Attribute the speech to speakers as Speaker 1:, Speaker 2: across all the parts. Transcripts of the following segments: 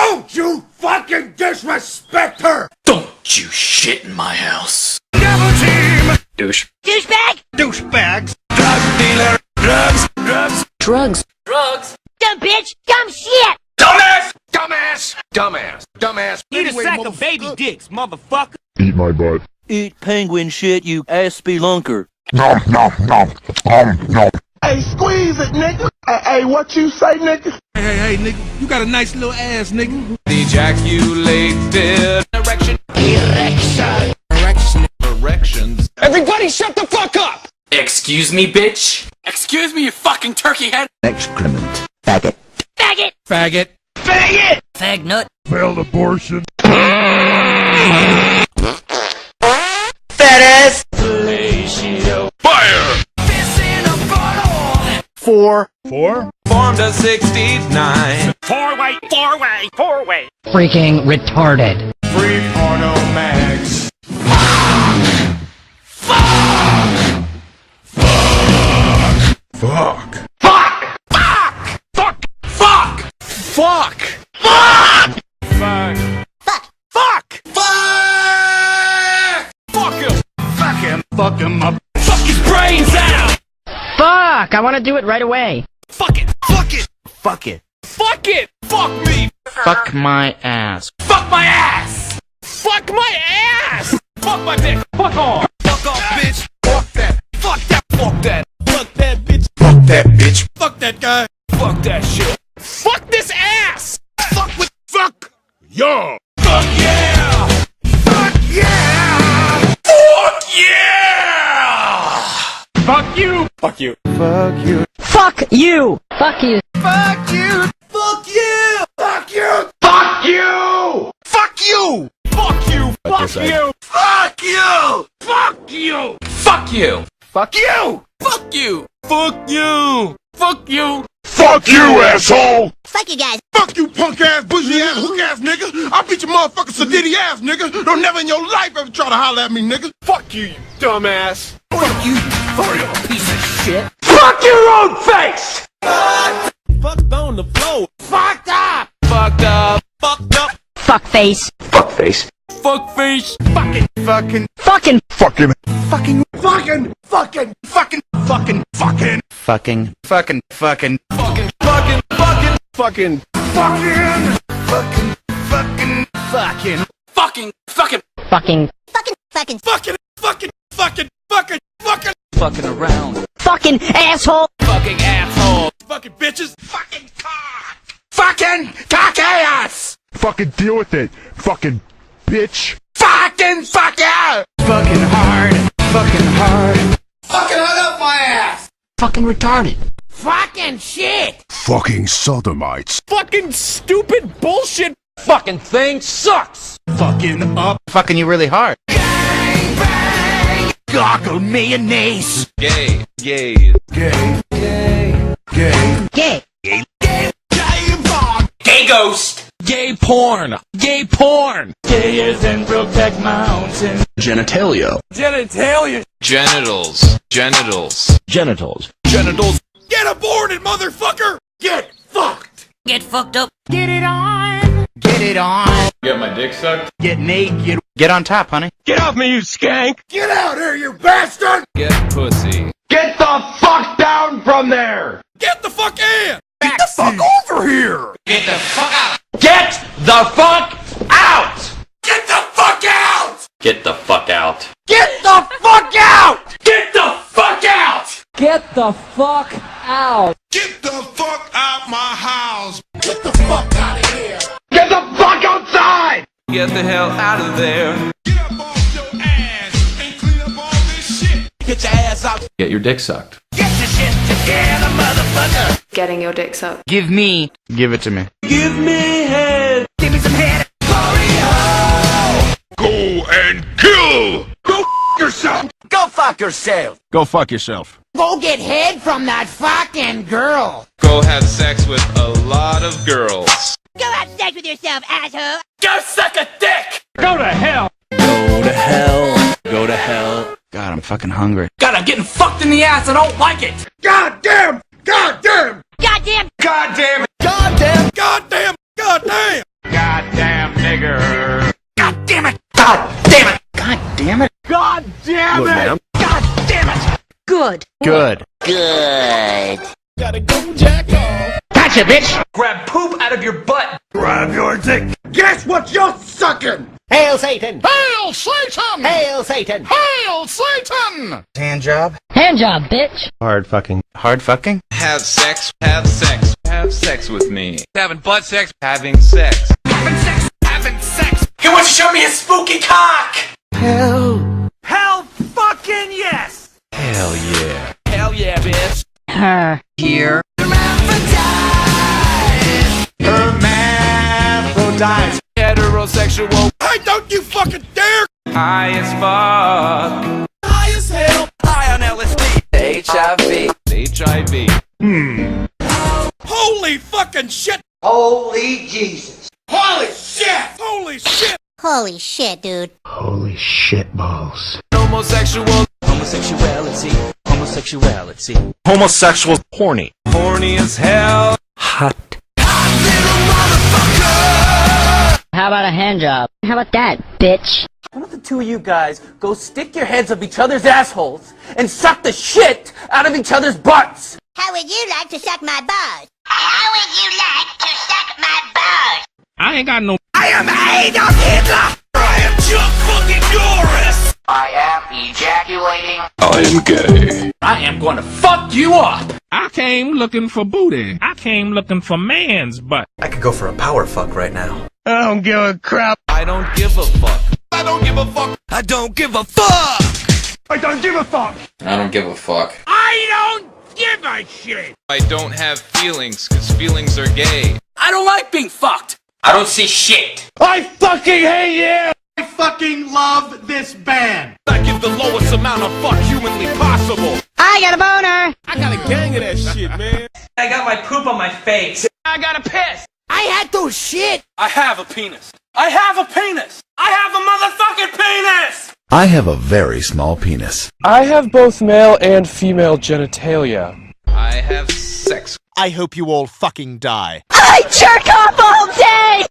Speaker 1: Don't you fucking disrespect her!
Speaker 2: Don't you shit in my house.
Speaker 3: Double team!
Speaker 2: Douche.
Speaker 4: Douchebag!
Speaker 3: Douchebags! Drug dealer! Drugs!
Speaker 4: Dumb bitch! Dumb shit!
Speaker 3: Dumbass! Dumbass! Dumbass! Dumbass!
Speaker 5: Eat a sack of baby dicks, motherfucker.
Speaker 6: Eat my butt.
Speaker 7: Eat penguin shit, you ass spelunker.
Speaker 6: No, no, no. No.
Speaker 1: Hey, squeeze it, nigga! Hey, what you say, nigga?
Speaker 3: Hey, nigga, you got a nice little ass, nigga. Ejaculated. Erections.
Speaker 2: Everybody shut the fuck up! Excuse me, bitch? Excuse me, you fucking turkey head?
Speaker 8: Excrement. Faggot.
Speaker 4: Faggot!
Speaker 3: Faggot.
Speaker 2: Faggot!
Speaker 4: Fag nut!
Speaker 6: Failed abortion.
Speaker 2: Fat ass!
Speaker 3: Fire!
Speaker 6: Four.
Speaker 3: Formed a 69. Four-way.
Speaker 4: Freaking retarded.
Speaker 3: Free porno mags.
Speaker 5: Fuck him up. Fuck his brains out.
Speaker 4: Fuck! I want to do it right away.
Speaker 5: Fuck it. Fuck it.
Speaker 9: Fuck it.
Speaker 5: Fuck it. Fuck me.
Speaker 9: Fuck my ass.
Speaker 5: Fuck my ass. Fuck my ass. Fuck my dick. Fuck off. Fuck off, bitch. Fuck that. Fuck that. Fuck that. Fuck that, bitch.
Speaker 3: Fuck that bitch.
Speaker 5: Fuck that guy. Fuck that shit. Fuck this ass.
Speaker 3: Fuck with fuck. Yo.
Speaker 5: Fuck yeah.
Speaker 3: Fuck yeah. Fuck yeah.
Speaker 5: Fuck you. Fuck you.
Speaker 4: Fuck you!
Speaker 3: Fuck you.
Speaker 1: Fuck you!
Speaker 3: Fuck you.
Speaker 1: Fuck you!
Speaker 3: Fuck you. Fuck you.
Speaker 5: Fuck you. Fuck you.
Speaker 3: Fuck you. Fuck you.
Speaker 2: Fuck you! Fuck you!
Speaker 3: Fuck you.
Speaker 5: Fuck you. Fuck you. Fuck you.
Speaker 6: Fuck you, asshole.
Speaker 4: Fuck you guys!
Speaker 3: Fuck you, punk ass, bougie ass, hook ass nigga. I'll beat your motherfucking sedity ass, nigga. Don't never in your life ever try to holler at me, nigga.
Speaker 5: Fuck you, you dumbass.
Speaker 3: Fuck you, you piece of shit.
Speaker 2: Fuck your own face!
Speaker 5: Fucked on the floor.
Speaker 3: Fucked up.
Speaker 5: Fucked up. Fucked up.
Speaker 4: Fuck face!
Speaker 2: Fuck face.
Speaker 5: Fuck face.
Speaker 3: Fucking.
Speaker 4: Fucking!
Speaker 6: Fucking.
Speaker 3: Fucking. Fucking. Fucking. Fucking.
Speaker 9: Fucking.
Speaker 3: Fucking.
Speaker 9: Fucking. Fucking.
Speaker 5: Fucking. Fucking. Fucking.
Speaker 3: Fucking.
Speaker 5: Fucking. Fucking.
Speaker 4: Fucking!
Speaker 5: Fucking.
Speaker 7: Fucking around.
Speaker 4: Fucking asshole!
Speaker 5: Fucking asshole. Fucking bitches. Fucking cock.
Speaker 3: Fucking cock ass.
Speaker 6: Fucking deal with it. Fucking bitch.
Speaker 3: Fucking fuck you.
Speaker 7: Fucking hard. Fucking hard.
Speaker 1: Fucking hung up my ass!
Speaker 4: Fucking retarded!
Speaker 3: Fucking shit.
Speaker 6: Fucking sodomites.
Speaker 5: Fucking stupid bullshit.
Speaker 7: Fucking thing sucks.
Speaker 5: Fucking up.
Speaker 9: Fucking you really hard.
Speaker 3: Goggle mayonnaise.
Speaker 5: Gay. Gay.
Speaker 3: Gay. Gay. Gay.
Speaker 4: Gay!
Speaker 3: Gay bomb.
Speaker 2: Gay ghost!
Speaker 5: Gay porn. Gay porn.
Speaker 7: Gay is in Brokeback Mountain.
Speaker 6: Genitalia.
Speaker 5: Genitalia.
Speaker 2: Genitals. Genitals.
Speaker 7: Genitals.
Speaker 5: Genitals. Get aborted, motherfucker.
Speaker 3: Get fucked.
Speaker 4: Get fucked up!
Speaker 9: Get it on.
Speaker 2: Get my dick sucked?
Speaker 9: Get naked. Get on top, honey.
Speaker 5: Get off me, you skank.
Speaker 3: Get out here, you bastard.
Speaker 5: Get pussy.
Speaker 1: Get the fuck down from there!
Speaker 5: Get the fuck in.
Speaker 3: Get the fuck over here.
Speaker 2: Get the fuck out!
Speaker 1: Get the fuck out!
Speaker 3: Get the fuck out.
Speaker 2: Get the fuck out!
Speaker 1: Get the fuck out!
Speaker 2: Get the fuck out!
Speaker 8: Get the fuck out!
Speaker 3: Get the fuck out my house.
Speaker 1: Get the fuck out of here! Get the fuck outside!
Speaker 5: Get the hell out of there.
Speaker 3: Get up off your ass and clean up all this shit.
Speaker 5: Get your ass out.
Speaker 2: Get your dick sucked.
Speaker 5: Get your shit together, motherfucker.
Speaker 10: Getting your dicks up.
Speaker 9: Give me. Give it to me.
Speaker 5: Give me head. Give me some head.
Speaker 3: Go and kill. Go yourself.
Speaker 5: Go fuck yourself.
Speaker 6: Go fuck yourself.
Speaker 4: Go get head from that fucking girl!
Speaker 5: Go have sex with a lot of girls.
Speaker 4: Go have sex with yourself, asshole!
Speaker 2: Go suck a dick!
Speaker 5: Go to hell.
Speaker 7: Go to hell. Go to hell.
Speaker 9: God, I'm fucking hungry.
Speaker 2: God, I'm getting fucked in the ass. I don't like it.
Speaker 3: God damn. God damn.
Speaker 4: Goddamn!
Speaker 3: God damn.
Speaker 5: Goddamn. Goddamn. Goddamn.
Speaker 3: God
Speaker 10: Good.
Speaker 9: Good.
Speaker 4: Good.
Speaker 5: Gotta go jack off.
Speaker 4: Gotcha, bitch!
Speaker 2: Grab poop out of your butt.
Speaker 3: Grab your dick. Guess what you're sucking?
Speaker 4: Hail Satan!
Speaker 3: Hail Satan!
Speaker 4: Hail Satan!
Speaker 3: Hail Satan!
Speaker 8: Hand job.
Speaker 10: Hand job, bitch.
Speaker 9: Hard fucking. Hard fucking?
Speaker 5: Have sex. Have sex. Have sex with me. Having butt sex. Having sex. Having sex. Having sex.
Speaker 2: He wants to show me his spooky cock.
Speaker 8: Hell.
Speaker 2: Hell fucking yes.
Speaker 5: Hell yeah. Hell yeah, bitch.
Speaker 10: Her.
Speaker 9: Here.
Speaker 3: Hermaphrodites.
Speaker 5: Heterosexual.
Speaker 3: Hey, don't you fucking dare!
Speaker 5: High as fuck. High as hell. High on LSD. HIV. HIV.
Speaker 3: Holy fucking shit!
Speaker 4: Holy Jesus!
Speaker 3: Holy shit! Holy shit!
Speaker 4: Holy shit, dude.
Speaker 6: Holy shit balls.
Speaker 5: Homosexual.
Speaker 7: Homosexuality. Homosexuality.
Speaker 6: Homosexual. Horny.
Speaker 5: Horny as hell.
Speaker 7: Hot.
Speaker 10: How about a hand job? How about that, bitch?
Speaker 2: Why don't the two of you guys go stick your heads up each other's assholes and suck the shit out of each other's butts?
Speaker 4: How would you like to suck my balls? How would you like to suck my balls?
Speaker 7: I ain't got no.
Speaker 5: I am Adolf Hitler. I am Chuck fucking Norris.
Speaker 4: I am ejaculating.
Speaker 6: I am gay.
Speaker 2: I am going to fuck you up.
Speaker 7: I came looking for booty. I came looking for man's butt.
Speaker 2: I could go for a power fuck right now.
Speaker 3: I don't give a crap.
Speaker 5: I don't give a fuck. I don't give a fuck. I don't give a fuck.
Speaker 3: I don't give a fuck.
Speaker 5: I don't give a fuck.
Speaker 3: I don't give a shit.
Speaker 5: I don't have feelings, cause feelings are gay.
Speaker 2: I don't like being fucked. I don't see shit.
Speaker 3: I fucking hate you. I fucking love this band.
Speaker 5: I give the lowest amount of fuck humanly possible.
Speaker 10: I got a boner.
Speaker 5: I got a gang of that shit, man.
Speaker 2: I got my poop on my face. I gotta piss.
Speaker 4: I had to shit.
Speaker 5: I have a penis. I have a penis. I have a motherfucking penis.
Speaker 6: I have a very small penis.
Speaker 11: I have both male and female genitalia.
Speaker 5: I have sex.
Speaker 3: I hope you all fucking die.
Speaker 10: I jerk off all day.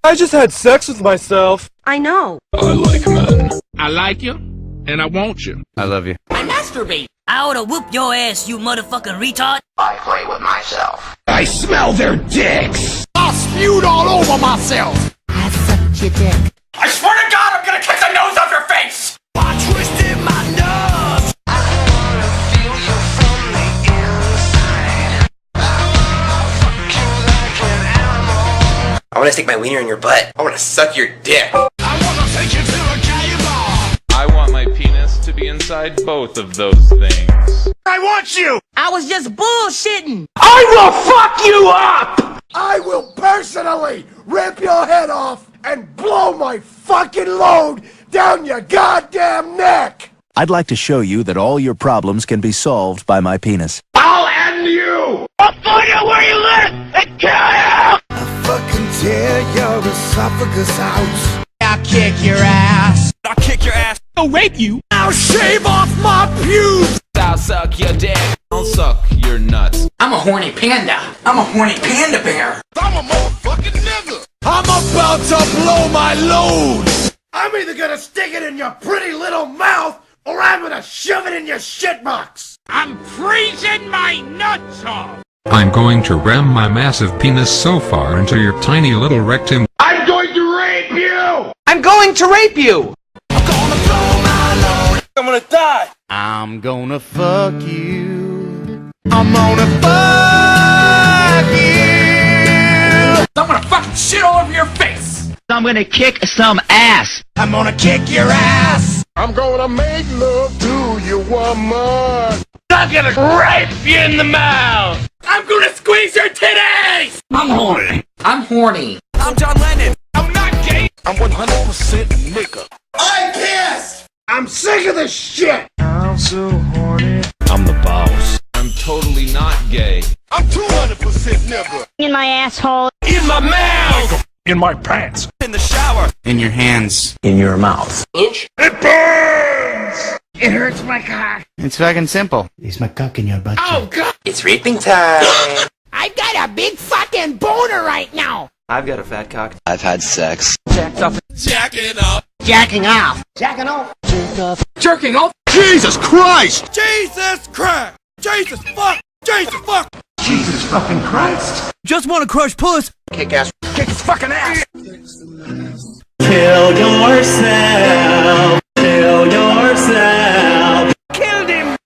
Speaker 11: I just had sex with myself.
Speaker 10: I know.
Speaker 6: I like men.
Speaker 7: I like you, and I want you.
Speaker 9: I love you.
Speaker 4: I masturbate. I oughta whoop your ass, you motherfucking retard. I play with myself.
Speaker 6: I smell their dicks.
Speaker 3: I spewed all over myself.
Speaker 4: I sucked your dick.
Speaker 2: I swear to God, I'm gonna kick the nose off your face.
Speaker 5: I twisted my nose.
Speaker 4: I wanna feel you from the inside. I wanna fuck you like an animal.
Speaker 2: I wanna stick my wiener in your butt. I wanna suck your dick.
Speaker 5: I wanna take you to a gay bar. I want my penis to be inside both of those things.
Speaker 3: I want you.
Speaker 4: I was just bullshitting.
Speaker 3: I will fuck you up. I will personally rip your head off and blow my fucking load down your goddamn neck.
Speaker 12: I'd like to show you that all your problems can be solved by my penis.
Speaker 3: I'll end you. I'll find out where you live and kill you. I'll fucking tear your esophagus out. I'll kick your ass.
Speaker 5: I'll kick your ass.
Speaker 7: I'll rape you.
Speaker 3: I'll shave off my pubes.
Speaker 5: I'll suck your dick. I'll suck your nuts.
Speaker 2: I'm a horny panda. I'm a horny panda bear.
Speaker 3: I'm a motherfucking nigga. I'm about to blow my load. I'm either gonna stick it in your pretty little mouth or I'm gonna shove it in your shit box.
Speaker 7: I'm freezing my nuts off.
Speaker 13: I'm going to ram my massive penis so far into your tiny little rectum.
Speaker 3: I'm going to rape you.
Speaker 2: I'm going to rape you.
Speaker 3: I'm gonna blow my load.
Speaker 5: I'm gonna die.
Speaker 9: I'm gonna fuck you.
Speaker 3: I'm gonna fuck you.
Speaker 2: I'm gonna fucking shit all over your face.
Speaker 4: I'm gonna kick some ass.
Speaker 3: I'm gonna kick your ass. I'm gonna make love to you, woman.
Speaker 5: I'm gonna rape you in the mouth. I'm gonna squeeze your titties.
Speaker 3: I'm horny.
Speaker 2: I'm horny.
Speaker 5: I'm John Lennon. I'm not gay.
Speaker 3: I'm 100% nigga. I'm pissed. I'm sick of this shit.
Speaker 11: I'm so horny.
Speaker 12: I'm the boss.
Speaker 5: I'm totally not gay.
Speaker 3: I'm 200% nigga.
Speaker 10: In my asshole.
Speaker 5: In my mouth.
Speaker 6: In my pants.
Speaker 5: In the shower.
Speaker 9: In your hands.
Speaker 12: In your mouth.
Speaker 3: It burns.
Speaker 4: It hurts my cock.
Speaker 9: It's fucking simple.
Speaker 8: Is my cock in your butt?
Speaker 4: Oh, God.
Speaker 2: It's raping time.
Speaker 4: I've got a big fucking boner right now.
Speaker 2: I've got a fat cock.
Speaker 12: I've had sex.
Speaker 2: Jacked up.
Speaker 5: Jack it up.
Speaker 10: Jacking off.
Speaker 2: Jacking off.
Speaker 10: Jerk off.
Speaker 2: Jerking off.
Speaker 6: Jesus Christ!
Speaker 3: Jesus Christ! Jesus fuck! Jesus fuck!
Speaker 6: Jesus fucking Christ!
Speaker 2: Just want to crush puss.
Speaker 6: Kick ass. Kick his fucking ass!
Speaker 8: Kill yourself. Kill yourself.
Speaker 2: Killed him.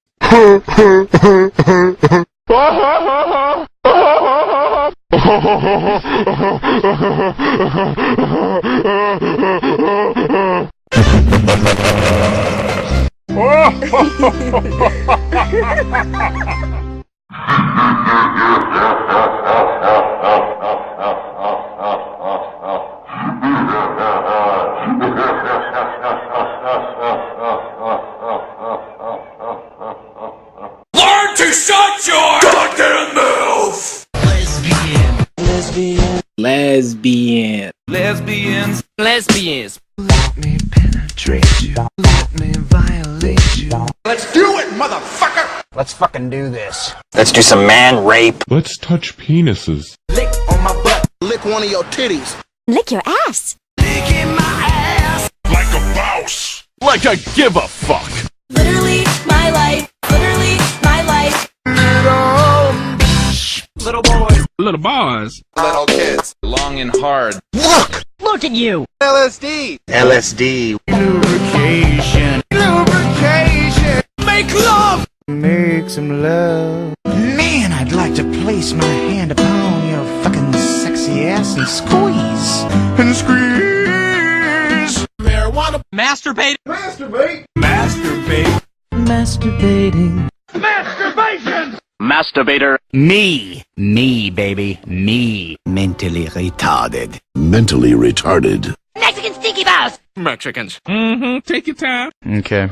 Speaker 5: Learn to shut your goddamn mouth!
Speaker 2: Lesbians.
Speaker 4: Let me penetrate you. Let me violate you.
Speaker 3: Let's do it, motherfucker!
Speaker 2: Let's fucking do this.
Speaker 9: Let's do some man rape.
Speaker 13: Let's touch penises.
Speaker 2: Lick on my butt.
Speaker 3: Lick one of your titties.
Speaker 10: Lick your ass.
Speaker 2: Lick in my ass.
Speaker 6: Like a boss! Like I give a fuck!
Speaker 10: Literally my life. Literally my life.
Speaker 2: Little boys.
Speaker 7: Little boys.
Speaker 3: Little kids.
Speaker 5: Long and hard.
Speaker 10: Look at you.
Speaker 2: LSD.
Speaker 9: LSD.
Speaker 8: Lubrication.
Speaker 2: Lubrication. Make love.
Speaker 9: Make some love.
Speaker 8: Man, I'd like to place my hand upon your fucking sexy ass and squeeze.
Speaker 6: And squeeze!
Speaker 3: Marijuana.
Speaker 2: Masturbate.
Speaker 3: Masturbate.
Speaker 2: Masturbate.
Speaker 8: Masturbating.
Speaker 3: Masturbation!
Speaker 9: Masturbator. Me, baby. Me.
Speaker 12: Mentally retarded.
Speaker 6: Mentally retarded.
Speaker 10: Mexican stinky balls.
Speaker 5: Mexicans.
Speaker 7: Mm-hmm. Take your time.
Speaker 9: Okay.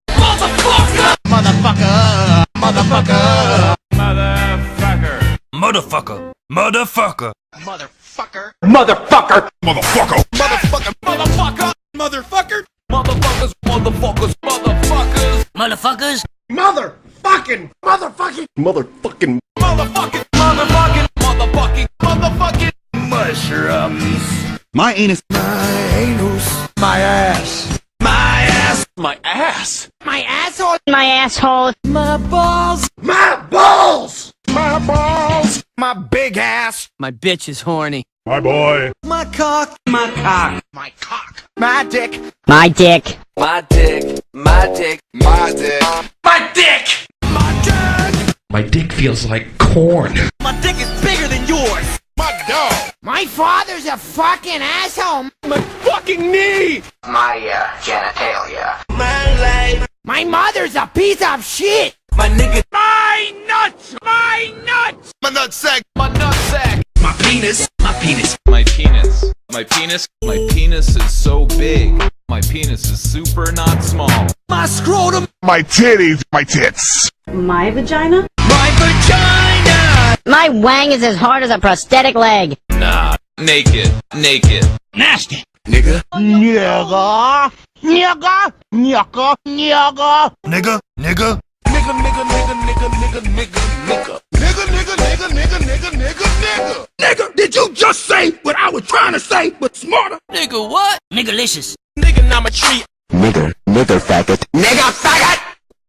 Speaker 2: Motherfucker.
Speaker 3: Motherfucker! Motherfucker!
Speaker 5: Motherfucker.
Speaker 2: Motherfucker. Motherfucker.
Speaker 3: Motherfucker!
Speaker 6: Motherfucker!
Speaker 3: Motherfucker! Motherfucker! Motherfucker!
Speaker 2: Motherfuckers. Motherfuckers. Motherfuckers.
Speaker 10: Motherfuckers.
Speaker 3: Motherfucking! Motherfucking!
Speaker 6: Motherfucking.
Speaker 2: Motherfucking. Motherfucking. Motherfucking. Motherfucking. Mushrooms.
Speaker 6: My anus.
Speaker 3: My anus. My ass.
Speaker 2: My ass. My ass.
Speaker 10: My asshole. My asshole.
Speaker 2: My balls.
Speaker 3: My balls!
Speaker 6: My balls!
Speaker 2: My big ass. My bitch is horny.
Speaker 6: My boy.
Speaker 2: My cock. My cock.
Speaker 3: My cock!
Speaker 2: My dick.
Speaker 10: My dick.
Speaker 2: My dick. My dick.
Speaker 3: My dick!
Speaker 2: My dick. My dick.
Speaker 13: My dick feels like corn.
Speaker 2: My dick is bigger than yours.
Speaker 3: My dog!
Speaker 10: My father's a fucking asshole.
Speaker 2: My fucking knee.
Speaker 4: My genitalia.
Speaker 2: My life.
Speaker 10: My mother's a piece of shit.
Speaker 2: My nigga.
Speaker 5: My nuts! My nuts!
Speaker 3: My nutsack!
Speaker 2: My nutsack.
Speaker 5: My penis! My penis! My penis! My penis! My penis is so big. My penis is super not small.
Speaker 2: My scrotum.
Speaker 6: My titties. My tits.
Speaker 10: My vagina?
Speaker 2: My vagina.
Speaker 10: My wang is as hard as a prosthetic leg.
Speaker 5: Nah. Naked. Naked.
Speaker 7: Nasty.
Speaker 2: Nigga.
Speaker 8: Nigga. Nigga. Nigga. Nigga.
Speaker 3: Nigga! Nigga!
Speaker 2: Nigga, nigga, nigga, nigga, nigga, nigga, nigga.
Speaker 3: Nigga, nigga, nigga, nigga, nigga, nigga, nigga!
Speaker 6: Nigga, did you just say what I was trying to say, but smarter?
Speaker 2: Nigga what?
Speaker 10: Niggalicious.
Speaker 2: Nigga I'm a tree.
Speaker 12: Nigger faggot.
Speaker 3: Nigga faggot!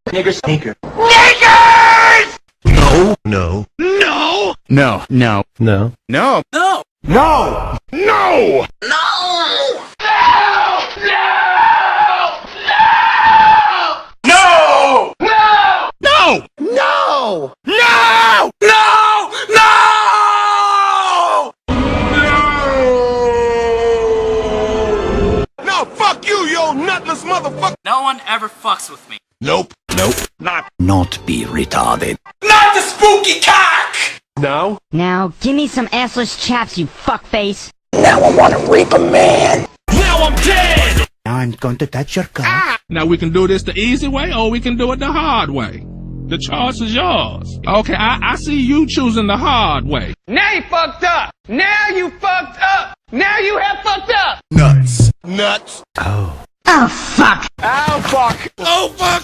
Speaker 12: Nigger sneaker.
Speaker 3: Niggers!
Speaker 6: No. No.
Speaker 3: No!
Speaker 9: No. No.
Speaker 12: No.
Speaker 9: No.
Speaker 2: No.
Speaker 6: No. No.
Speaker 3: No!
Speaker 6: No.
Speaker 3: No!
Speaker 6: No.
Speaker 3: No!
Speaker 6: No.
Speaker 2: No. No.
Speaker 3: No, fuck you, you old nutless motherfucker!
Speaker 2: No one ever fucks with me.
Speaker 6: Nope. Nope. Not
Speaker 12: be retarded.
Speaker 2: Not the spooky cock.
Speaker 6: now.
Speaker 10: Now, give me some assless chaps, you fuckface.
Speaker 12: Now I want to rape a man.
Speaker 2: Now I'm dead.
Speaker 8: Now I'm going to touch your cock.
Speaker 7: Now we can do this the easy way or we can do it the hard way. The choice is yours. Okay, I see you choosing the hard way.
Speaker 2: Now you fucked up. Now you fucked up. Now you have fucked up.
Speaker 3: Nuts! Nuts!
Speaker 10: Oh, fuck.
Speaker 2: Oh fuck.
Speaker 3: Oh, fuck!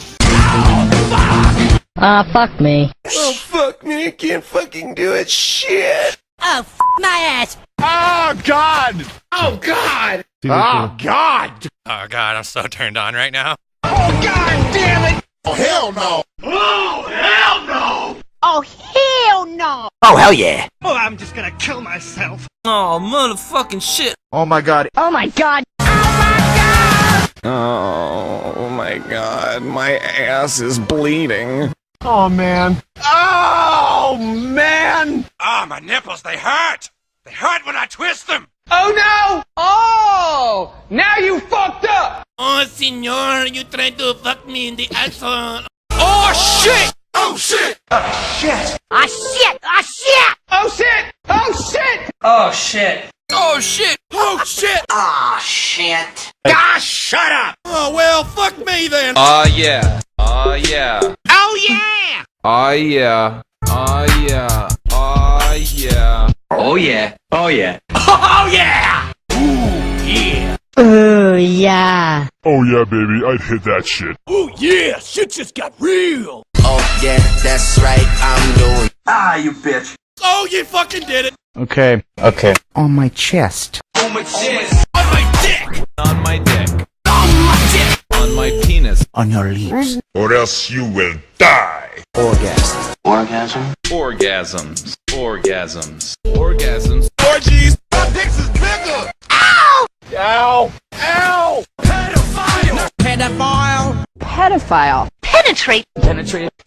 Speaker 10: Fuck me.
Speaker 3: Oh, fuck me, I can't fucking do it. Shit!
Speaker 10: Oh, my ass.
Speaker 3: Oh, God! Oh, God! Oh, God!
Speaker 5: fucked! Oh god, I'm so turned on right now.
Speaker 3: Oh, god damn it! Oh, hell no! Oh, hell no!
Speaker 10: Oh, hell no!
Speaker 9: Oh, hell yeah.
Speaker 2: Oh, I'm just gonna kill myself.
Speaker 5: Oh, motherfucking shit.
Speaker 8: Oh my god.
Speaker 10: Oh my god!
Speaker 5: Oh my god, my ass is bleeding.
Speaker 3: Oh, man. Oh, man!
Speaker 1: Ah, my nipples, they hurt! They hurt when I twist them!
Speaker 2: Oh no! Oh! Now you fucked up!
Speaker 5: Oh, senor, you tried to fuck me in the asshole. Oh, shit!
Speaker 3: Oh, shit!
Speaker 10: Ah shit! Ah shit!
Speaker 2: Oh shit! Oh shit! Oh shit!
Speaker 5: Oh, shit! Oh, shit!
Speaker 4: Ah, shit.
Speaker 3: Ah, shut up!
Speaker 5: Oh, well, fuck me then.
Speaker 14: Yeah. Yeah.
Speaker 10: Oh yeah!
Speaker 14: Yeah. Yeah. Yeah.
Speaker 9: Oh, yeah. Oh, yeah.
Speaker 3: Oh, yeah! Ooh, yeah!
Speaker 10: Ooh yeah!
Speaker 6: Oh yeah, baby, I'd hit that shit.
Speaker 3: Ooh, yeah! Shit just got real!
Speaker 4: Oh, yeah, that's right, I'm doing.
Speaker 1: Ah, you bitch.
Speaker 5: Oh, you fucking did it.
Speaker 8: Okay.
Speaker 9: On my chest.
Speaker 1: Oh my shit.
Speaker 5: On my dick.
Speaker 14: On my dick.
Speaker 5: On my dick.
Speaker 14: On my penis.
Speaker 9: On your lips.
Speaker 6: Or else you will die.
Speaker 9: Orgasm.
Speaker 4: Orgasm?
Speaker 14: Orgasms. Orgasms. Orgasms.
Speaker 5: Orgies.
Speaker 3: My dick's is bigger!
Speaker 10: Ow!
Speaker 3: Ow! Ow! Pedophile!
Speaker 10: Pedophile. Pedophile. Penetrate.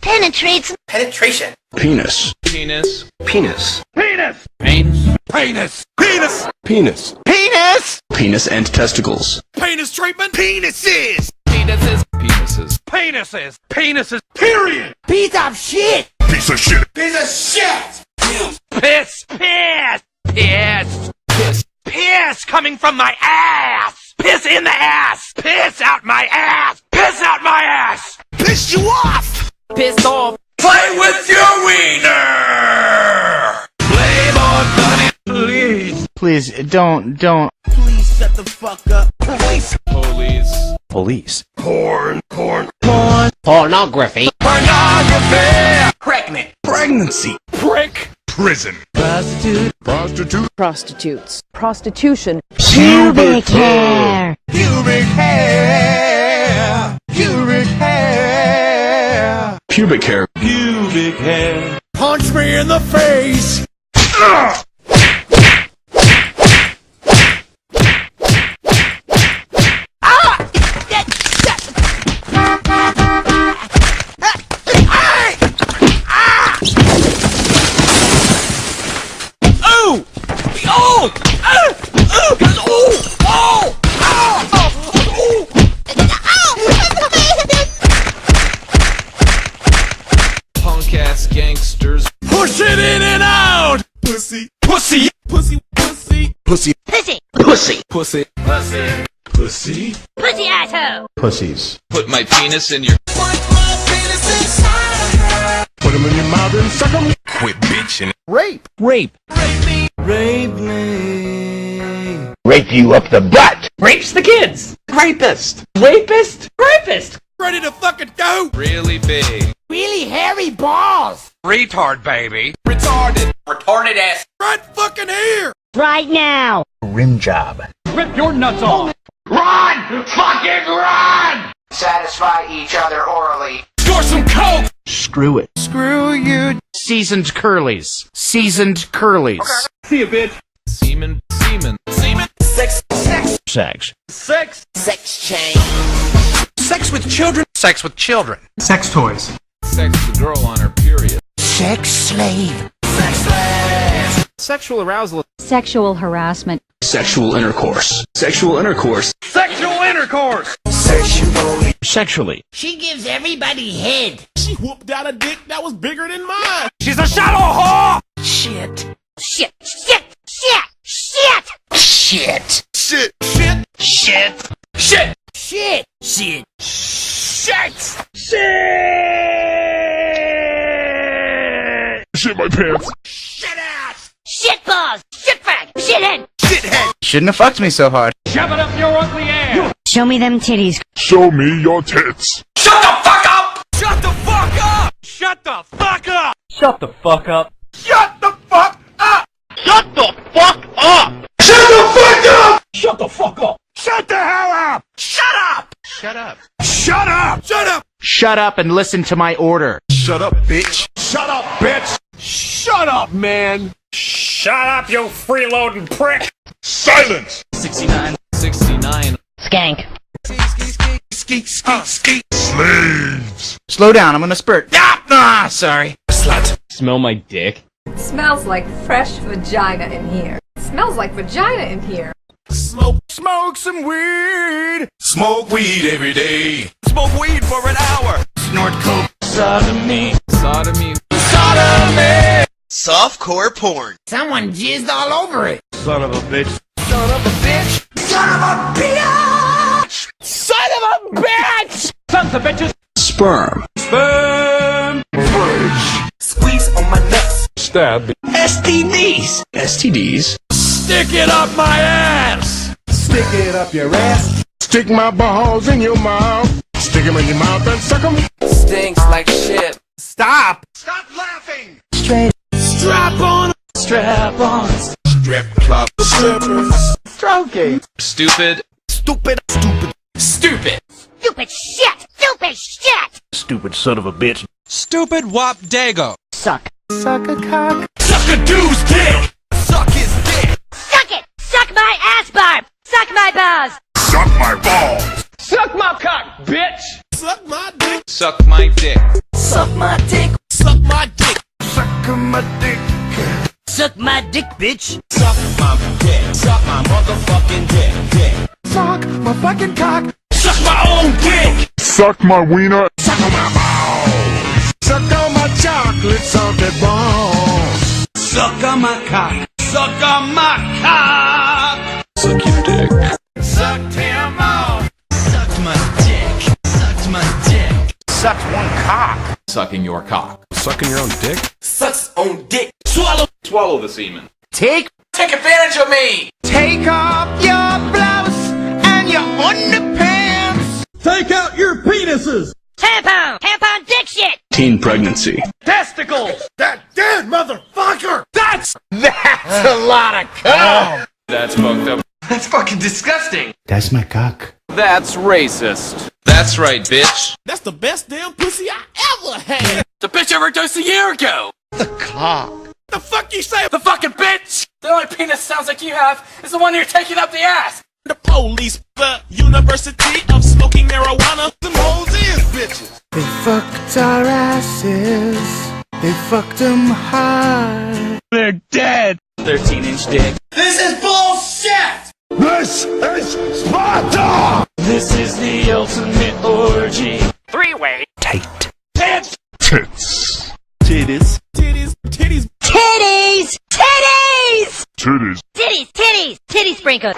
Speaker 10: Penetrates.
Speaker 4: Penetration.
Speaker 6: Penis.
Speaker 14: Penis.
Speaker 6: Penis.
Speaker 3: Penis!
Speaker 5: Penis.
Speaker 3: Penis! Penis!
Speaker 6: Penis.
Speaker 3: Penis!
Speaker 6: Penis and testicles.
Speaker 5: Penis treatment.
Speaker 3: Penises!
Speaker 5: Penises.
Speaker 14: Penises.
Speaker 5: Penises. Penises.
Speaker 3: Period!
Speaker 10: Piece of shit.
Speaker 6: Piece of shit.
Speaker 3: Piece of shit!
Speaker 5: Piss. Piss. Piss. Piss. Piss coming from my ass. Piss in the ass. Piss out my ass. Piss out my ass.
Speaker 3: Piss you off!
Speaker 5: Pissed off.
Speaker 1: Play with your wiener!
Speaker 8: Please, don't.
Speaker 3: Please shut the fuck up. Police!
Speaker 14: Police.
Speaker 9: Police.
Speaker 6: Porn.
Speaker 10: Pornography.
Speaker 3: Pornography!
Speaker 4: Pregnant.
Speaker 6: Pregnancy.
Speaker 3: Prick!
Speaker 6: Prison. Prostitute.
Speaker 15: Prostitutes. Prostitution.
Speaker 10: Pubic hair.
Speaker 3: Pubic hair! Pubic hair!
Speaker 6: Pubic hair.
Speaker 3: Pubic hair! Punch me in the face! Ugh!
Speaker 14: Punk ass gangsters.
Speaker 3: Push it in and out! Pussy! Pussy! Pussy! Pussy!
Speaker 6: Pussy.
Speaker 10: Pussy.
Speaker 14: Pussy.
Speaker 3: Pussy!
Speaker 10: Pussy asshole.
Speaker 8: Pussies.
Speaker 14: Put my penis in your.
Speaker 6: Put them in your mouth and suck them. Quit bitching.
Speaker 8: Rape.
Speaker 3: Rape me!
Speaker 6: Rape you up the butt.
Speaker 2: Rapes the kids!
Speaker 9: Rapist.
Speaker 2: Rapist? Rapist!
Speaker 5: Ready to fucking go.
Speaker 14: Really big.
Speaker 10: Really hairy balls.
Speaker 1: Retard, baby.
Speaker 5: Retarded.
Speaker 4: Retarded ass.
Speaker 5: Right fucking here.
Speaker 10: Right now.
Speaker 9: Rim job.
Speaker 2: Rip your nuts off!
Speaker 1: Run! Fucking run!
Speaker 4: Satisfy each other orally.
Speaker 5: Score some coke.
Speaker 8: Screw it.
Speaker 9: Screw you.
Speaker 8: Seasoned curlies. Seasoned curlies.
Speaker 2: See you, bitch!
Speaker 14: Semen. Semen.
Speaker 5: Semen.
Speaker 3: Sex!
Speaker 8: Sex.
Speaker 2: Sex!
Speaker 10: Sex change.
Speaker 3: Sex with children!
Speaker 9: Sex with children.
Speaker 11: Sex toys.
Speaker 14: Sex the girl on her period.
Speaker 10: Sex slave.
Speaker 3: Sex slaves!
Speaker 11: Sexual arousal.
Speaker 15: Sexual harassment.
Speaker 6: Sexual intercourse. Sexual intercourse.
Speaker 1: Sexual intercourse!
Speaker 3: Sexually!
Speaker 8: Sexually.
Speaker 10: She gives everybody head.
Speaker 5: She whooped out a dick that was bigger than mine.
Speaker 1: She's a shallow whore!
Speaker 10: Shit. Shit. Shit. Shit. Shit. Shit.
Speaker 3: Shit!
Speaker 5: Shit.
Speaker 10: Shit.
Speaker 1: Shit!
Speaker 10: Shit. Shit.
Speaker 5: Shit.
Speaker 6: Shit my pants.
Speaker 5: Shit ass.
Speaker 10: Shit balls. Shit bag. Shit head.
Speaker 3: Shithead!
Speaker 8: Shouldn't have fucked me so hard.
Speaker 2: Shove it up your ugly ass!
Speaker 15: Show me them titties.
Speaker 6: Show me your tits.
Speaker 1: Shut the fuck up!
Speaker 5: Shut the fuck up.
Speaker 1: Shut the fuck up!
Speaker 2: Shut the fuck up!
Speaker 3: Shut the fuck up!
Speaker 1: Shut the fuck up!
Speaker 3: Shut the fuck up!
Speaker 2: Shut the fuck up!
Speaker 3: Shut the hell up!
Speaker 8: shut up and listen to my order.
Speaker 6: Shut up, bitch.
Speaker 3: Shut up, bitch!
Speaker 6: Shut up, man.
Speaker 5: Shut up, you freeloading prick!
Speaker 6: Silence.
Speaker 2: 69. 69.
Speaker 10: Skank.
Speaker 6: Skeet, skeet, skeet. Slaves.
Speaker 8: Slow down, I'm gonna spurt. Ah, sorry.
Speaker 6: Slut.
Speaker 2: Smell my dick.
Speaker 16: Smells like fresh vagina in here. Smells like vagina in here.
Speaker 6: Smoke some weed. Smoke weed every day. Smoke weed for an hour. Snort coke.
Speaker 2: Sodomy. Sodomy.
Speaker 6: Sodomy.
Speaker 3: Softcore porn.
Speaker 8: Someone jizzed all over it.
Speaker 6: Son of a bitch.
Speaker 3: Son of a bitch! Son of a bitch!
Speaker 5: Son of a bitch!
Speaker 2: Sons of bitches.
Speaker 6: Sperm.
Speaker 2: Sperm.
Speaker 6: Fridge.
Speaker 3: Squeeze on my nuts.
Speaker 6: Stab.
Speaker 3: STDs!
Speaker 6: STDs.
Speaker 3: Stick it up my ass!
Speaker 6: Stick it up your ass. Stick my balls in your mouth. Stick them in your mouth and suck them.
Speaker 2: Stinks like shit.
Speaker 3: Stop! Stop laughing!
Speaker 8: Straight.
Speaker 3: Strap on!
Speaker 2: Strap on.
Speaker 6: Strip club. Strippers.
Speaker 8: Stroking.
Speaker 14: Stupid.
Speaker 3: Stupid! Stupid!
Speaker 2: Stupid.
Speaker 15: Stupid shit! Stupid shit!
Speaker 6: Stupid son of a bitch.
Speaker 5: Stupid wop dago.
Speaker 15: Suck.
Speaker 8: Suck a cock.
Speaker 3: Suck a dude's dick! Suck his dick!
Speaker 15: Suck it! Suck my ass, Barb! Suck my balls!
Speaker 6: Suck my balls.
Speaker 2: Suck my cock, bitch.
Speaker 3: Suck my dick!
Speaker 14: Suck my dick.
Speaker 3: Suck my dick! Suck my dick!
Speaker 6: Suck my dick.
Speaker 15: Suck my dick, bitch!
Speaker 3: Suck my dick! Suck my motherfucking dick!
Speaker 8: Suck my fucking cock.
Speaker 3: Suck my own dick!
Speaker 6: Suck my wiener. Suck on my balls. Suck on my chocolate salted balls.
Speaker 3: Suck on my cock! Suck on my cock!
Speaker 6: Suck your dick.
Speaker 3: Sucked him off! Sucked my dick! Sucked my dick!
Speaker 8: Sucked one cock.
Speaker 14: Sucking your cock.
Speaker 6: Sucking your own dick?
Speaker 3: Sucks own dick! Swallow!
Speaker 14: Swallow the semen.
Speaker 8: Take
Speaker 2: Advantage of me.
Speaker 8: off your blouse and your underpants.
Speaker 3: Take out your penises!
Speaker 15: Tampon! Tampon dick shit!
Speaker 6: Teen pregnancy.
Speaker 2: Testicles.
Speaker 3: That dead motherfucker!
Speaker 8: That's a lot of cock.
Speaker 14: That's fucked up.
Speaker 2: That's fucking disgusting.
Speaker 8: That's my cock.
Speaker 14: That's racist. That's right, bitch.
Speaker 3: That's the best damn pussy I ever had!
Speaker 2: The bitch I overdosed a year ago.
Speaker 8: The cock.
Speaker 3: The fuck you say?
Speaker 2: The fucking bitch. The only penis sounds like you have is the one you're taking up the ass.
Speaker 3: The police, the University of Smoking Marijuana, them hoes is bitches!
Speaker 8: They fucked our asses. They fucked them hard.
Speaker 5: They're dead.
Speaker 2: 13-inch dick.
Speaker 3: This is bullshit!
Speaker 6: This is Sparta!
Speaker 2: This is the ultimate orgy.
Speaker 5: Three-way.
Speaker 8: Tight.
Speaker 3: Tits!
Speaker 6: Tits.
Speaker 3: Titties! Titties! Titties!
Speaker 15: Titties! Titties!
Speaker 6: Titties.
Speaker 15: Titties! Titties! Titty sprinkles!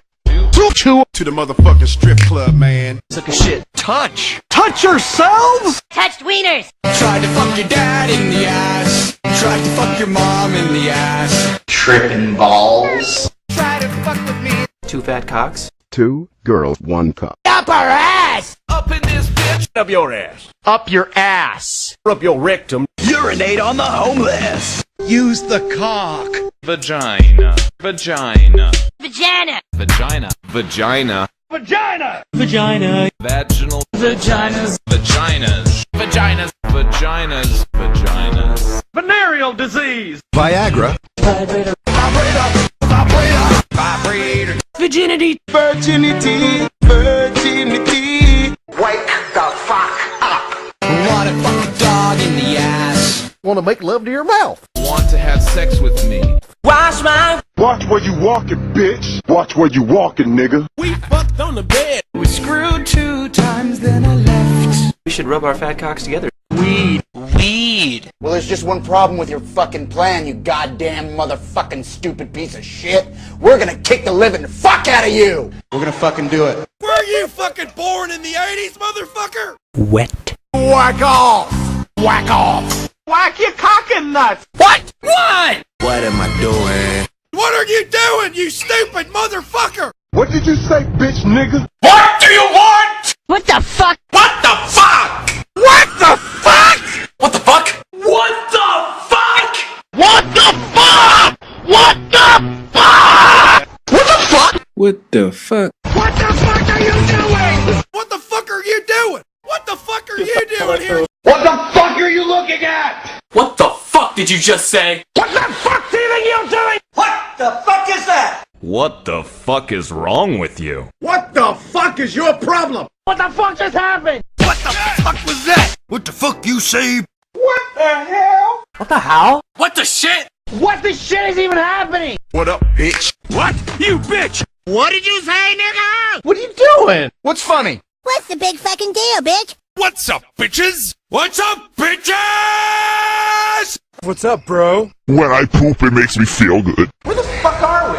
Speaker 6: To the motherfucking strip club, man.
Speaker 2: Took a shit.
Speaker 3: Touch!
Speaker 6: Touch yourselves!
Speaker 15: Touched wieners!
Speaker 2: Tried to fuck your dad in the ass. Tried to fuck your mom in the ass.
Speaker 8: Tripping balls. Try to fuck with me.
Speaker 2: 2 fat cocks.
Speaker 6: 2 girls, 1 cup.
Speaker 8: Up our ass!
Speaker 3: Up in this bitch!
Speaker 6: Up your ass.
Speaker 8: Up your ass!
Speaker 6: Up your rectum.
Speaker 3: Urinate on the homeless!
Speaker 8: Use the cock.
Speaker 14: Vagina. Vagina.
Speaker 15: Vagina!
Speaker 14: Vagina. Vagina.
Speaker 3: Vagina!
Speaker 2: Vagina.
Speaker 14: Vaginal.
Speaker 2: Vaginas.
Speaker 14: Vaginas.
Speaker 2: Vaginas.
Speaker 14: Vaginas. Vaginas.
Speaker 3: Venereal disease!
Speaker 6: Viagra.
Speaker 2: Vibrator.
Speaker 3: Vibrator! Vibrator! Vibrator!
Speaker 2: Virginity.
Speaker 6: Virginity. Virginity.
Speaker 3: Wake the fuck up!
Speaker 2: Wanna fuck a dog in the ass.
Speaker 6: Want to make love to your mouth.
Speaker 14: Want to have sex with me.
Speaker 2: Wash my.
Speaker 6: Watch where you walking, bitch. Watch where you walking, nigga.
Speaker 3: We fucked on the bed!
Speaker 2: We screwed 2 times, then I left. We should rub our fat cocks together. Weed. Weed.
Speaker 8: Well, there's just one problem with your fucking plan, you goddamn motherfucking stupid piece of shit. We're gonna kick the living fuck out of you! We're gonna fucking do it.
Speaker 3: Were you fucking born in the 80s, motherfucker?
Speaker 8: Wet.
Speaker 3: Whack off! Whack off! Whack your cock and nuts!
Speaker 2: What? What?
Speaker 6: What am I doing?
Speaker 3: What are you doing, you stupid motherfucker?
Speaker 6: What did you say, bitch, nigga?
Speaker 3: What do you want?
Speaker 15: What the fuck?
Speaker 3: What the fuck? What the fuck?
Speaker 2: What the fuck? What the fuck?
Speaker 3: What the fuck? What the fuck? What the fuck?
Speaker 11: What the fuck?
Speaker 3: What the fuck are you doing? What the fuck are you doing? What the fuck are you doing?
Speaker 1: doing here? What the fuck are you looking at?
Speaker 2: What the fuck did you just say?
Speaker 1: What the fuck do you think you're doing? What the fuck is that?
Speaker 6: What the fuck is wrong with you?
Speaker 3: What the fuck is your problem?
Speaker 1: What the fuck just happened?
Speaker 3: What the fuck was that? What the fuck you say?
Speaker 1: What the hell?
Speaker 2: What the hell? What the shit?
Speaker 1: What the shit is even happening?
Speaker 3: What up, bitch? What? You bitch! What did you say, nigga?
Speaker 11: What are you doing? What's funny?
Speaker 15: What's the big fucking deal, bitch?
Speaker 3: What's up, bitches? What's up, bitches?
Speaker 11: What's up, bro?
Speaker 6: When I poop, it makes me feel good.
Speaker 1: Where the fuck are we?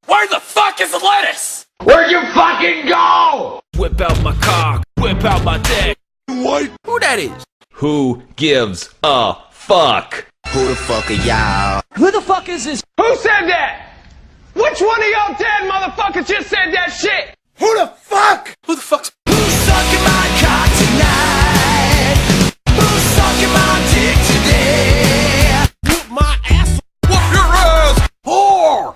Speaker 2: Where the fuck is the lettuce?
Speaker 1: Where'd you fucking go?
Speaker 14: Whip out my cock, whip out my dick.
Speaker 3: What?
Speaker 14: Who that is? Who gives a fuck?
Speaker 8: Who the fuck are y'all?
Speaker 2: Who the fuck is this?
Speaker 1: Who said that? Which one of y'all dead motherfuckers just said that shit?
Speaker 3: Who the fuck?
Speaker 2: Who the fuck's
Speaker 4: Who's sucking my cock tonight? Who's sucking my dick today?
Speaker 3: Whoop my ass. Whoop your ass. Whore.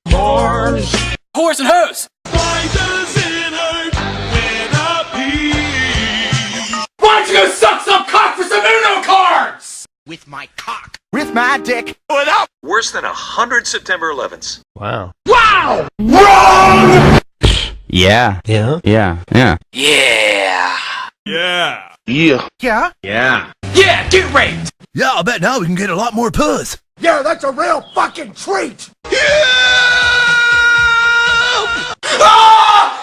Speaker 3: Whores.
Speaker 2: whores and hoes?
Speaker 3: Why does it hurt when I pee?
Speaker 2: Why don't you go suck some cock for some Uno cards?
Speaker 3: With my cock.
Speaker 8: With my dick.
Speaker 3: Without.
Speaker 17: Worse than 100 September 11s.
Speaker 11: Wow.
Speaker 3: Wow! Wrong!
Speaker 9: Yeah.
Speaker 11: Yeah?
Speaker 9: Yeah. Yeah.
Speaker 2: Yeah.
Speaker 3: Yeah.
Speaker 11: Yeah.
Speaker 3: Yeah?
Speaker 11: Yeah.
Speaker 2: Yeah, get raped.
Speaker 3: Yeah, I bet now we can get a lot more puss. Yeah, that's a real fucking treat. Yeah!
Speaker 2: Ah!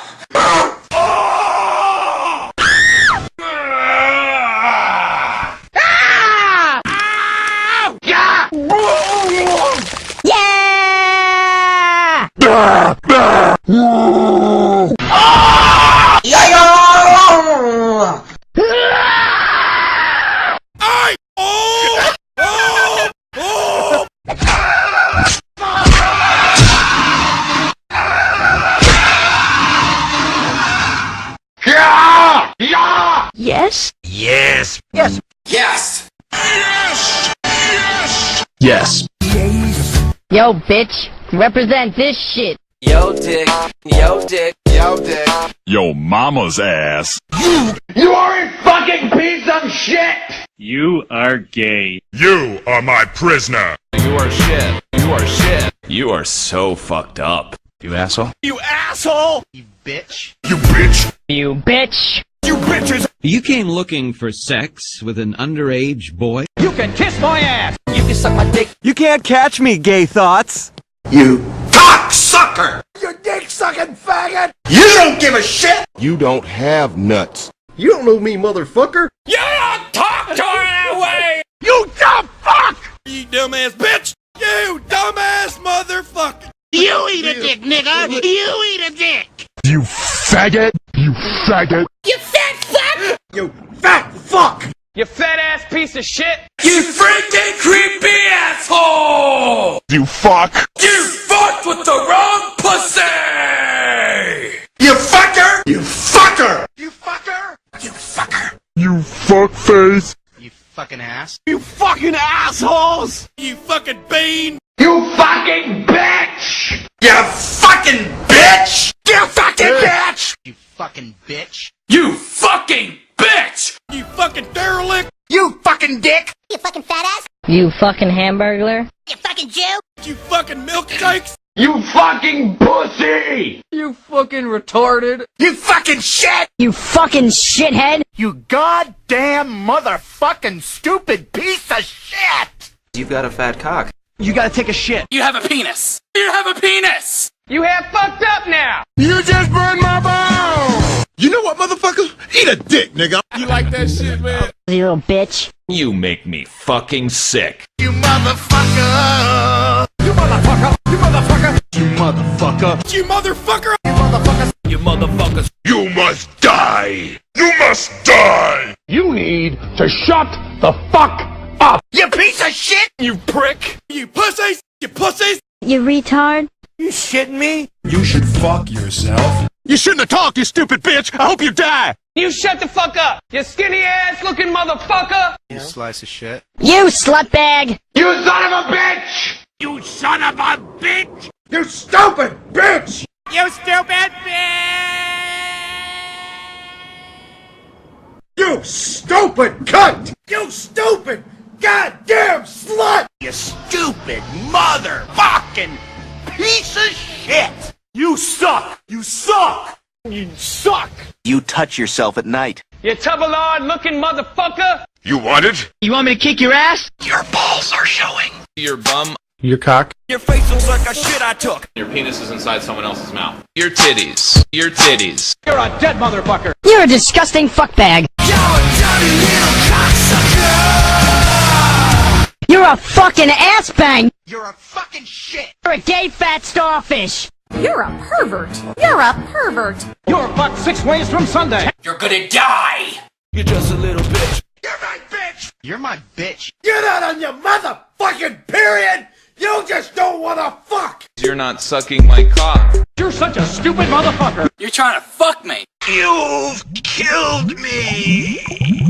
Speaker 15: Yes?
Speaker 3: Yes.
Speaker 2: Yes.
Speaker 3: Yes.
Speaker 6: Yes.
Speaker 10: Yo, bitch, represent this shit.
Speaker 2: Yo, dick. Yo, dick.
Speaker 3: Yo, dick.
Speaker 6: Yo mama's ass.
Speaker 1: You are a fucking piece of shit!
Speaker 11: You are gay.
Speaker 6: You are my prisoner.
Speaker 14: You are shit. You are shit.
Speaker 6: You are so fucked up.
Speaker 9: You asshole.
Speaker 3: You asshole!
Speaker 8: You bitch.
Speaker 6: You bitch.
Speaker 10: You bitch.
Speaker 3: You bitches!
Speaker 18: You came looking for sex with an underage boy?
Speaker 1: You can kiss my ass!
Speaker 2: You can suck my dick.
Speaker 11: You can't catch me, gay thoughts.
Speaker 8: You.
Speaker 3: Cocksucker! You dick-sucking faggot!
Speaker 8: You don't give a shit!
Speaker 3: You don't have nuts. You don't know me, motherfucker.
Speaker 2: You don't talk to her that way!
Speaker 3: You dumb fuck! You dumbass bitch! You dumbass motherfucker!
Speaker 5: You eat a dick, nigga! You eat a dick!
Speaker 6: You faggot. You faggot.
Speaker 5: You fat fuck!
Speaker 3: You fat fuck!
Speaker 1: You fat ass piece of shit!
Speaker 2: You freaking creepy asshole!
Speaker 6: You fuck.
Speaker 2: You fucked with the wrong pussy!
Speaker 3: You fucker! You fucker! You fucker! You fucker!
Speaker 6: You fuck face.
Speaker 8: You fucking ass.
Speaker 3: You fucking assholes! You fucking bean!
Speaker 1: You fucking bitch!
Speaker 3: You fucking bitch! You fucking bitch!
Speaker 8: You fucking bitch.
Speaker 2: You fucking bitch!
Speaker 3: You fucking derelict!
Speaker 8: You fucking dick.
Speaker 15: You fucking fat ass?
Speaker 10: You fucking hamburglar.
Speaker 15: You fucking Jew?
Speaker 3: You fucking milkshakes!
Speaker 1: You fucking pussy!
Speaker 2: You fucking retarded!
Speaker 3: You fucking shit!
Speaker 10: You fucking shithead.
Speaker 8: You goddamn motherfucking stupid piece of shit.
Speaker 2: You've got a fat cock.
Speaker 11: You gotta take a shit.
Speaker 2: You have a penis! You have a penis!
Speaker 1: You have fucked up now!
Speaker 3: You just burned my balls! You know what, motherfucker? Eat a dick, nigga! You like that shit, man?
Speaker 10: You little bitch.
Speaker 6: You make me fucking sick.
Speaker 3: You motherfucker!
Speaker 1: You motherfucker! You motherfucker!
Speaker 3: You motherfucker! You motherfucker! You motherfucker!
Speaker 2: You motherfuckers!
Speaker 6: You must die. You must die.
Speaker 1: You need to shut the fuck up!
Speaker 3: You piece of shit! You prick! You pussies! You pussies!
Speaker 10: You retard.
Speaker 3: You shitting me?
Speaker 11: You should fuck yourself.
Speaker 3: You shouldn't have talked, you stupid bitch! I hope you die!
Speaker 1: You shut the fuck up! You skinny ass looking motherfucker!
Speaker 8: You slice of shit.
Speaker 10: You slutbag.
Speaker 1: You son of a bitch!
Speaker 3: You son of a bitch! You stupid bitch!
Speaker 5: You stupid bitch!
Speaker 3: You stupid cunt! You stupid goddamn slut! You stupid motherfucking piece of shit! You suck! You suck! You suck!
Speaker 12: You touch yourself at night.
Speaker 2: You tubbalard-looking motherfucker!
Speaker 6: You want it?
Speaker 10: You want me to kick your ass?
Speaker 12: Your balls are showing.
Speaker 14: Your bum.
Speaker 11: Your cock.
Speaker 6: Your face looks like a shit I took.
Speaker 14: Your penis is inside someone else's mouth. Your titties. Your titties.
Speaker 2: You're a dead motherfucker!
Speaker 10: You're a disgusting fuckbag. You're a fucking ass bang.
Speaker 3: You're a fucking shit!
Speaker 10: You're a gay fat starfish.
Speaker 16: You're a pervert. You're a pervert.
Speaker 2: You're fucked 6 ways from Sunday!
Speaker 5: You're gonna die!
Speaker 6: You're just a little bitch.
Speaker 3: You're my bitch!
Speaker 12: You're my bitch.
Speaker 3: You're not on your motherfucking period! You just don't wanna fuck!
Speaker 14: You're not sucking my cock.
Speaker 2: You're such a stupid motherfucker!
Speaker 5: You're trying to fuck me!
Speaker 3: You've killed me!